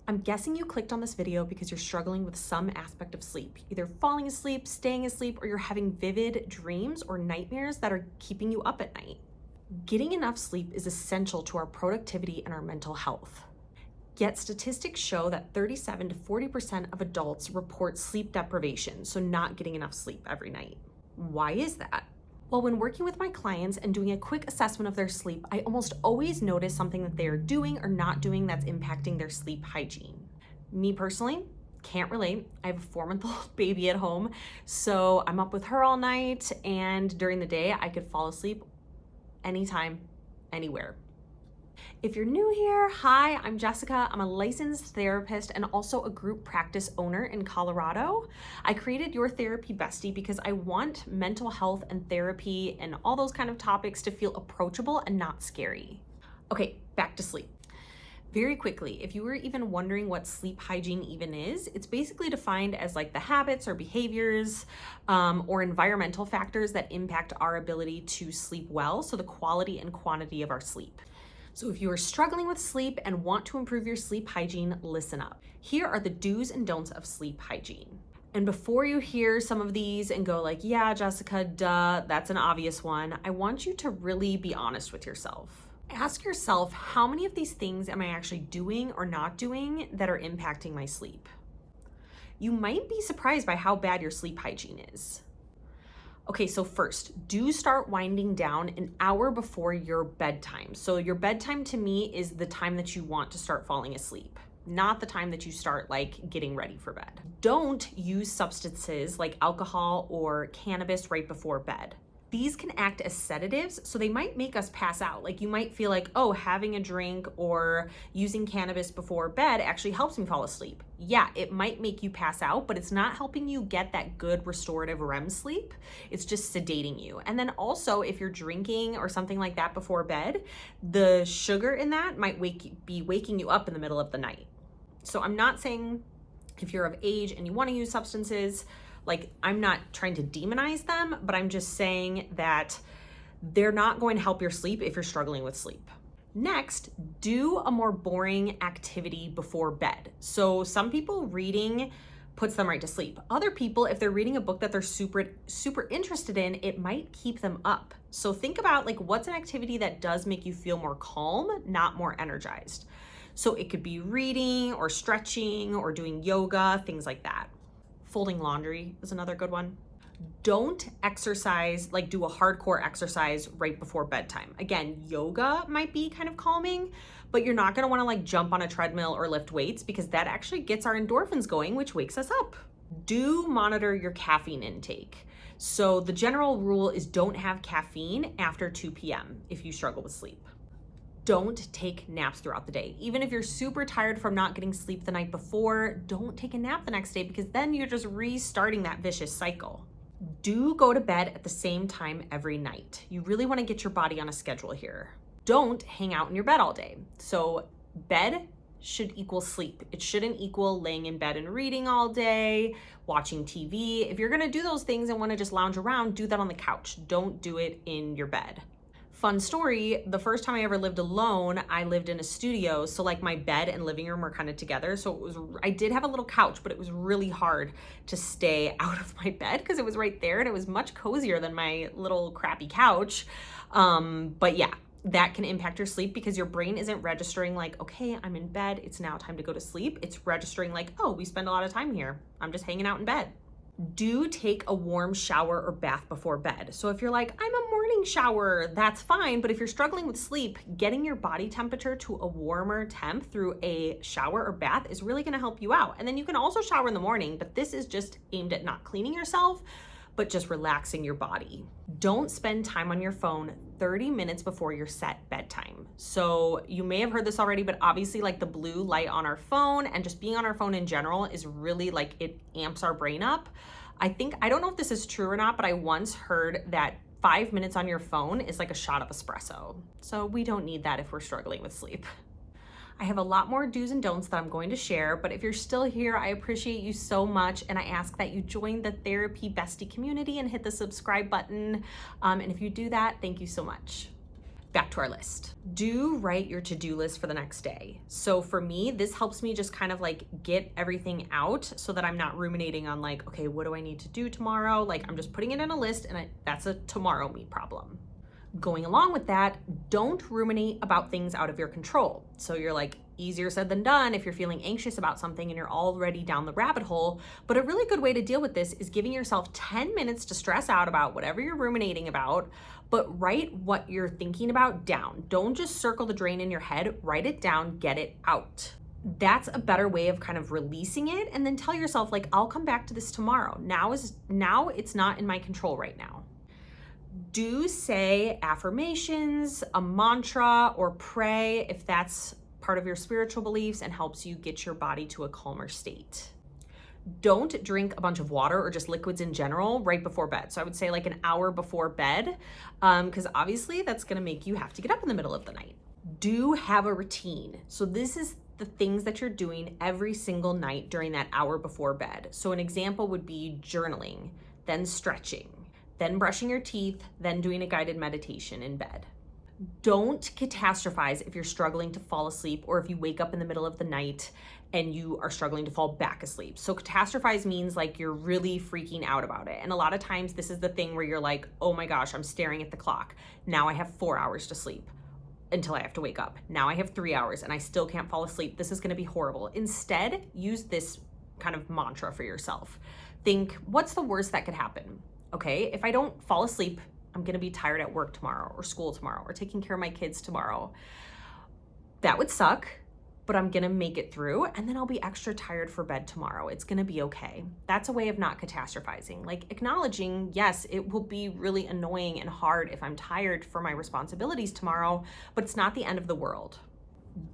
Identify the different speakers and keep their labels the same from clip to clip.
Speaker 1: I'm guessing you clicked on this video because you're struggling with some aspect of sleep, either falling asleep, staying asleep, or you're having vivid dreams or nightmares that are keeping you up at night. Getting enough sleep is essential to our productivity and our mental health. Yet statistics show that 37 to 40% of adults report sleep deprivation, so not getting enough sleep every night. Why is that? Well, when working with my clients and doing a quick assessment of their sleep, I almost always notice something that they are doing or not doing that's impacting their sleep hygiene. Me personally, can't relate. I have a 4-month-old baby at home, so I'm up with her all night, and during the day, I could fall asleep anytime, anywhere. If you're new here, hi, I'm Jessica. I'm a licensed therapist and also a group practice owner in Colorado. I created Your Therapy Bestie because I want mental health and therapy and all those kind of topics to feel approachable and not scary. Okay, back to sleep. Very quickly, if you were even wondering what sleep hygiene even is, it's basically defined as like the habits or behaviors or environmental factors that impact our ability to sleep well, so the quality and quantity of our sleep. So if you are struggling with sleep and want to improve your sleep hygiene, listen up. Here are the do's and don'ts of sleep hygiene. And before you hear some of these and go like, yeah, Jessica, duh, that's an obvious one, I want you to really be honest with yourself. Ask yourself, how many of these things am I actually doing or not doing that are impacting my sleep? You might be surprised by how bad your sleep hygiene is. Okay, so first, do start winding down an hour before your bedtime. So your bedtime to me is the time that you want to start falling asleep, not the time that you start like getting ready for bed. Don't use substances like alcohol or cannabis right before bed. These can act as sedatives, so they might make us pass out. Like you might feel like, oh, having a drink or using cannabis before bed actually helps me fall asleep. Yeah, it might make you pass out, but it's not helping you get that good restorative REM sleep. It's just sedating you. And then also, if you're drinking or something like that before bed, the sugar in that might be waking you up in the middle of the night. So I'm not saying if you're of age and you want to use substances, like I'm not trying to demonize them, but I'm just saying that they're not going to help your sleep if you're struggling with sleep. Next, do a more boring activity before bed. So some people, reading puts them right to sleep. Other people, if they're reading a book that they're super interested in, it might keep them up. So think about like what's an activity that does make you feel more calm, not more energized. So it could be reading or stretching or doing yoga, things like that. Folding laundry is another good one. Don't exercise, like do a hardcore exercise right before bedtime. Again, yoga might be kind of calming, but you're not gonna wanna like jump on a treadmill or lift weights because that actually gets our endorphins going, which wakes us up. Do monitor your caffeine intake. So the general rule is don't have caffeine after 2 p.m. if you struggle with sleep. Don't take naps throughout the day. Even if you're super tired from not getting sleep the night before, don't take a nap the next day because then you're just restarting that vicious cycle. Do go to bed at the same time every night. You really want to get your body on a schedule here. Don't hang out in your bed all day. So bed should equal sleep. It shouldn't equal laying in bed and reading all day, watching TV. If you're gonna do those things and wanna just lounge around, do that on the couch. Don't do it in your bed. Fun story, the first time I ever lived alone, I lived in a studio. So like my bed and living room were kind of together. So I did have a little couch, but it was really hard to stay out of my bed because it was right there and it was much cozier than my little crappy couch. But yeah, that can impact your sleep because your brain isn't registering like, okay, I'm in bed, it's now time to go to sleep. It's registering like, oh, we spend a lot of time here. I'm just hanging out in bed. Do take a warm shower or bath before bed. So if you're like, I'm a morning shower, that's fine. But if you're struggling with sleep, getting your body temperature to a warmer temp through a shower or bath is really gonna help you out. And then you can also shower in the morning, but this is just aimed at not cleaning yourself, but just relaxing your body. Don't spend time on your phone 30 minutes before your set bedtime. So you may have heard this already, but obviously like the blue light on our phone and just being on our phone in general is really like, it amps our brain up. I don't know if this is true or not, but I once heard that 5 minutes on your phone is like a shot of espresso. So we don't need that if we're struggling with sleep. I have a lot more do's and don'ts that I'm going to share, but if you're still here, I appreciate you so much. And I ask that you join the Therapy Bestie community and hit the subscribe button. And if you do that, thank you so much. Back to our list. Do write your to-do list for the next day. So for me, this helps me just kind of like get everything out so that I'm not ruminating on like, okay, what do I need to do tomorrow? Like I'm just putting it in a list and that's a tomorrow me problem. Going along with that, don't ruminate about things out of your control. So you're like, easier said than done if you're feeling anxious about something and you're already down the rabbit hole. But a really good way to deal with this is giving yourself 10 minutes to stress out about whatever you're ruminating about, but write what you're thinking about down. Don't just circle the drain in your head, write it down, get it out. That's a better way of kind of releasing it, and then tell yourself like, I'll come back to this tomorrow. Now it's not in my control right now. Do say affirmations, a mantra, or pray if that's part of your spiritual beliefs and helps you get your body to a calmer state. Don't drink a bunch of water or just liquids in general right before bed. So I would say like an hour before bed, because obviously that's gonna make you have to get up in the middle of the night. Do have a routine. So this is the things that you're doing every single night during that hour before bed. So an example would be journaling, then stretching, then brushing your teeth, then doing a guided meditation in bed. Don't catastrophize if you're struggling to fall asleep or if you wake up in the middle of the night and you are struggling to fall back asleep. So catastrophize means like you're really freaking out about it. And a lot of times this is the thing where you're like, oh my gosh, I'm staring at the clock. Now I have 4 hours to sleep until I have to wake up. Now I have 3 hours and I still can't fall asleep. This is gonna be horrible. Instead, use this kind of mantra for yourself. Think, what's the worst that could happen? Okay, if I don't fall asleep, I'm gonna be tired at work tomorrow or school tomorrow or taking care of my kids tomorrow. That would suck, but I'm gonna make it through and then I'll be extra tired for bed tomorrow. It's gonna be okay. That's a way of not catastrophizing. Like acknowledging, yes, it will be really annoying and hard if I'm tired for my responsibilities tomorrow, but it's not the end of the world.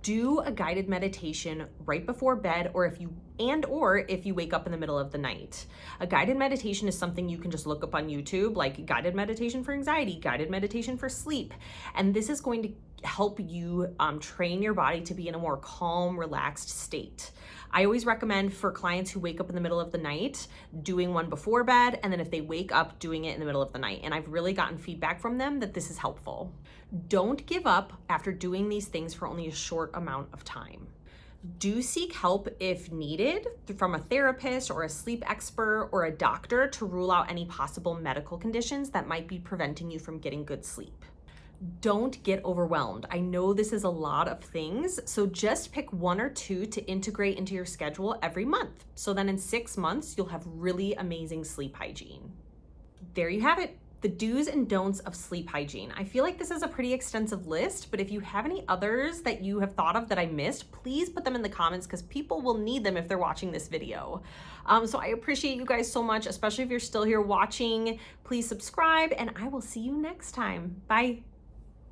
Speaker 1: Do a guided meditation right before bed or if you wake up in the middle of the night. A guided meditation is something you can just look up on YouTube, like guided meditation for anxiety, guided meditation for sleep. And this is going to help you train your body to be in a more calm, relaxed state. I always recommend for clients who wake up in the middle of the night, doing one before bed, and then if they wake up, doing it in the middle of the night. And I've really gotten feedback from them that this is helpful. Don't give up after doing these things for only a short amount of time. Do seek help if needed from a therapist or a sleep expert or a doctor to rule out any possible medical conditions that might be preventing you from getting good sleep. Don't get overwhelmed. I know this is a lot of things, so just pick 1 or 2 to integrate into your schedule every month. So then in 6 months, you'll have really amazing sleep hygiene. There you have it. The do's and don'ts of sleep hygiene. I feel like this is a pretty extensive list, but if you have any others that you have thought of that I missed, please put them in the comments because people will need them if they're watching this video. So I appreciate you guys so much, especially if you're still here watching. Please subscribe and I will see you next time. Bye.